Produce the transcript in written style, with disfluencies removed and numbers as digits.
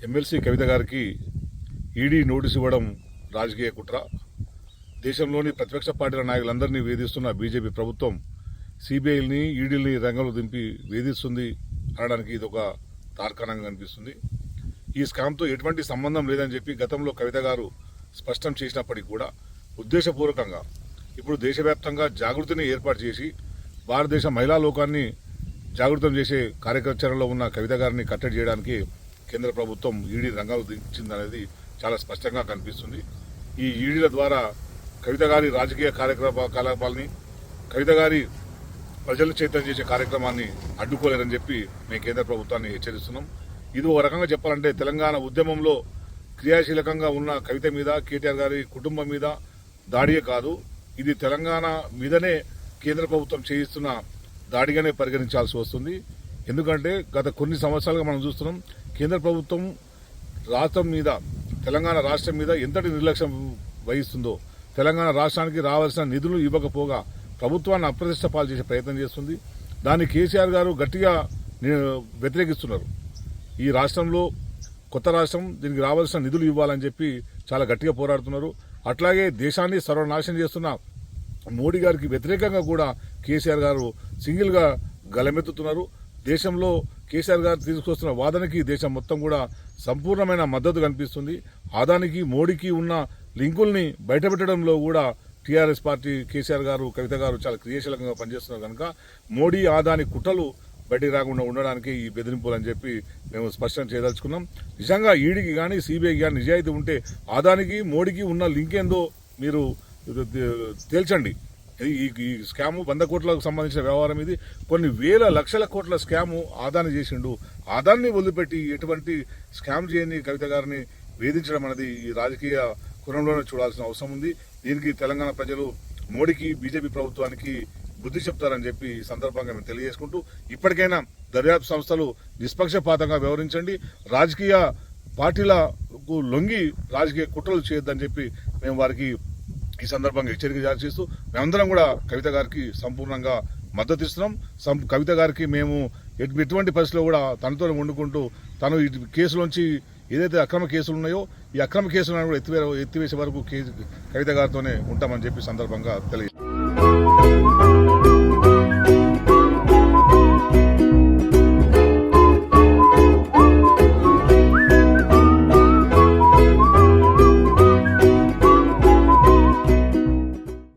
MLC కవిత గారికి ED notice ఇవ్వడం రాజకీయ కుట్ర. దేశంలోని ప్రతిపక్ష పార్టీల నాయకులందరినీ వేధిస్తున్న బీజేపీ ప్రభుత్వం సిబిఐని ఈడీని రంగంలో దింపి వేధిస్తుంది అనడానికి ఇది ఒక తార్కాణంగా కనిపిస్తుంది. ఈ స్కామ్తో ఎటువంటి సంబంధం లేదని చెప్పి గతంలో కవిత గారు స్పష్టం చేసినప్పటికీ కూడా ఉద్దేశపూర్వకంగా ఇప్పుడు దేశవ్యాప్తంగా జాగృతిని ఏర్పాటు చేసి భారతదేశ మహిళా లోకాన్ని జాగృతం చేసే కార్యాచరణలో ఉన్న కవిత గారిని కట్టడి చేయడానికి కేంద్ర ప్రభుత్వం ఈడీ రంగాలు దించిందనేది చాలా స్పష్టంగా కనిపిస్తుంది. ఈ ఈడీల ద్వారా కవిత గారి రాజకీయ కార్యకలాపాలని, కవిత గారి ప్రజలు చైతన్యం చేసే కార్యక్రమాన్ని అడ్డుకోలేరని చెప్పి మేము కేంద్ర ప్రభుత్వాన్ని హెచ్చరిస్తున్నాం. ఇది ఒక రకంగా చెప్పాలంటే తెలంగాణ ఉద్యమంలో క్రియాశీలకంగా ఉన్న కవిత మీద, కేటీఆర్ గారి కుటుంబం మీద దాడియే కాదు, ఇది తెలంగాణ మీదనే కేంద్ర ప్రభుత్వం చేయిస్తున్న దాడిగానే పరిగణించాల్సి వస్తుంది. ఎందుకంటే గత కొన్ని సంవత్సరాలుగా మనం చూస్తున్నాం కేంద్ర ప్రభుత్వం రాష్ట్రం మీద, తెలంగాణ రాష్ట్రం మీద ఎంతటి నిర్లక్ష్యం వహిస్తుందో. తెలంగాణ రాష్ట్రానికి రావాల్సిన నిధులు ఇవ్వకపోగా ప్రభుత్వాన్ని అప్రతిష్ట పాలు చేసే ప్రయత్నం చేస్తుంది. దాన్ని కేసీఆర్ గారు గట్టిగా వ్యతిరేకిస్తున్నారు. ఈ రాష్ట్రంలో కొత్త రాష్ట్రం, దీనికి రావాల్సిన నిధులు ఇవ్వాలని చెప్పి చాలా గట్టిగా పోరాడుతున్నారు. అట్లాగే దేశాన్ని సర్వనాశనం చేస్తున్న మోడీ గారికి వ్యతిరేకంగా కూడా కేసీఆర్ గారు సింగిల్గా గలమెత్తుతున్నారు. దేశంలో కేసీఆర్ గారు తీసుకొస్తున్న వాదనకి దేశం మొత్తం కూడా సంపూర్ణమైన మద్దతు కనిపిస్తుంది. అదానికి మోడీకి ఉన్న లింకుల్ని బయటపెట్టడంలో కూడా టీఆర్ఎస్ పార్టీ, కేసీఆర్ గారు, కవిత గారు చాలా క్రియాశీలకంగా పనిచేస్తున్నారు. కనుక మోడీ ఆదాని కుట్రలు బయటికి రాకుండా ఉండడానికి ఈ బెదిరింపులు అని చెప్పి మేము స్పష్టం చేయదలుచుకున్నాం. నిజంగా ఈడీకి కానీ సిబిఐకి కానీ నిజాయితీ ఉంటే ఆదానికి మోడీకి ఉన్న లింక్ ఏందో మీరు తేల్చండి. ఈ స్కాము 100 కోట్లకు సంబంధించిన వ్యవహారం. ఇది కొన్ని వేల లక్షల కోట్ల స్కాము ఆదాని చేసిండు. ఆదాన్ని వదిలిపెట్టి ఎటువంటి స్కామ్ చేయని కవిత గారిని వేధించడం అనేది ఈ రాజకీయ కులంలోనే చూడాల్సిన అవసరం ఉంది. దీనికి తెలంగాణ ప్రజలు మోడీకి, బీజేపీ ప్రభుత్వానికి బుద్ధి చెప్తారని చెప్పి ఈ సందర్భంగా మేము తెలియజేసుకుంటూ, ఇప్పటికైనా దర్యాప్తు సంస్థలు నిష్పక్షపాతంగా వ్యవహరించండి, రాజకీయ పార్టీలకు లొంగి రాజకీయ కుట్రలు చేయొద్దని చెప్పి మేము వారికి ఈ సందర్భంగా హెచ్చరిక జారీ చేస్తూ మేమందరం కూడా కవిత గారికి సంపూర్ణంగా మద్దతు ఇస్తున్నాం. కవిత గారికి మేము ఎటువంటి పరిస్థితిలో కూడా తనతో వండుకుంటూ తను ఈ కేసులోంచి ఏదైతే అక్రమ కేసులు ఉన్నాయో ఈ అక్రమ కేసులను కూడా ఎత్తివేసే వరకు కవిత గారితోనే ఉంటామని చెప్పి సందర్భంగా తెలియజేస్తాం.